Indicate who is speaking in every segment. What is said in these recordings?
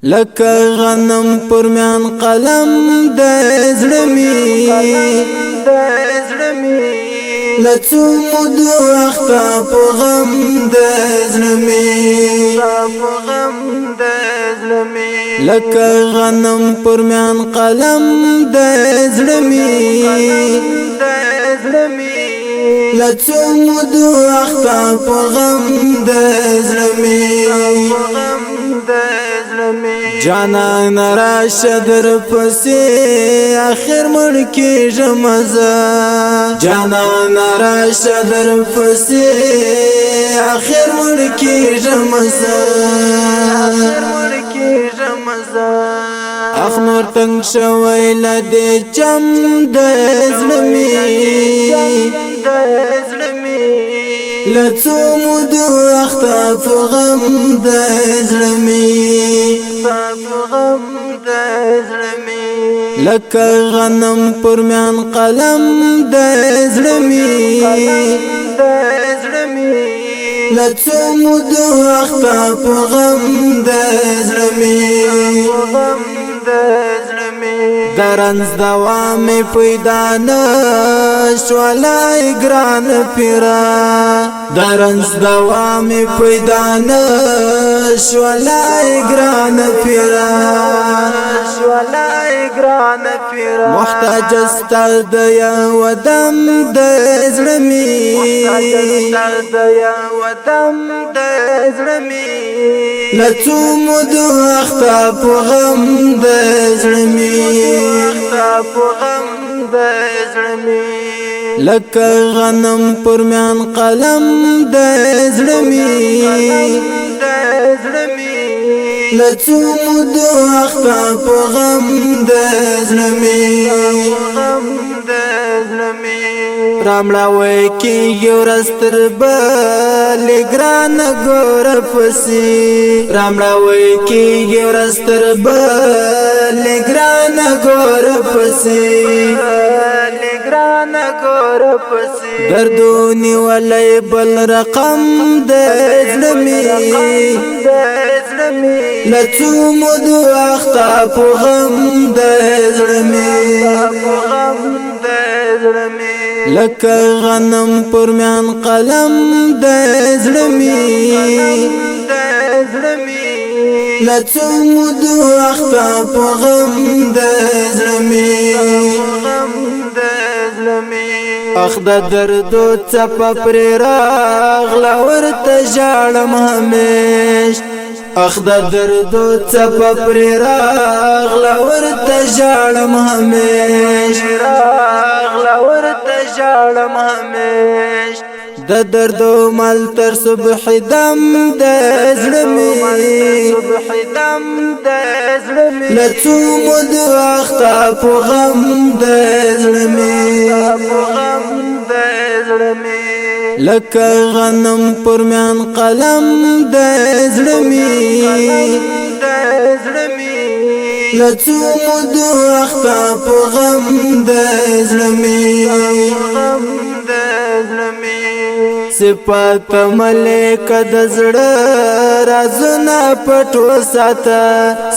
Speaker 1: لکه غنم پر میان قلم د زړه می لڅو مود وخت په غم د زړه می لکه غنم پر میان قلم د زړه می لڅو مود وخت په غم د زړه می جانان راشه در پسې اخر مړ کېږم زه جانان راشه در پسې اخر مړ کېږم زه اخ نور تنگ شوی لدې چم د زړه می لڅو مود وخت په غم د زړه می لکه غنم پر میان قلم د زړه می لڅو مود وخت په غم د زړه می درنز دوام پیدا نشولای ګران پیرا درنز دوام پیدا نشولای ګران پیرا محتاج استر د یو دم د زړه می لڅو مود وخت په غم د زړه می لکه غنم پر میان قلم د زړه می لڅو مود وخت په غم د زړه می رامړاوي کې یو رستر بل ګران ګور پسې رامړاوي کې یو رستر بل ګران ګور پسې دردونی ولای بل رقم د زړه می لڅو مود وخت په غم د زړه می لکه غنم پر میان قلم د زړه می لڅو مود وخت په غم د زړه می اخ د درد چپ پر راغلا ورته ژړم همیش اخ د درد چپ پر راغلا ورته ژړم همیش د درد مل تر صبح دم د زړه می لڅو مود وخت په غم د زړه می لکه غنم پر میان قلم د زړه می لڅو مود وخت په غم د زړه می صفات ملک د زړه رازونه پټو ساته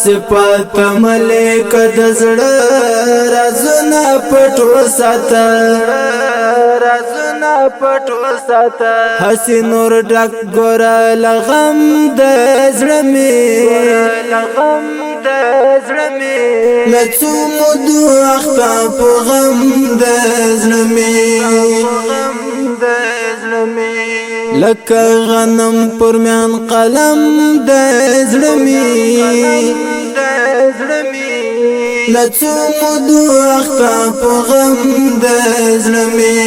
Speaker 1: صفات ملک د زړه رازونه پټو ساته حسین نور ډک ګور لغم د زړه می لڅو مود وخت په غم د زړه می لکه غنم پر میان قلم د زړه می لڅو مود وخت په غم د زړه می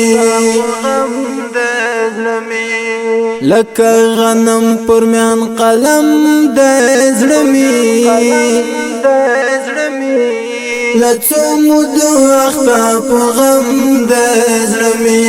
Speaker 1: لکه غنم پر میان قلم د زړه می لڅو مود وخت په غم د زړه می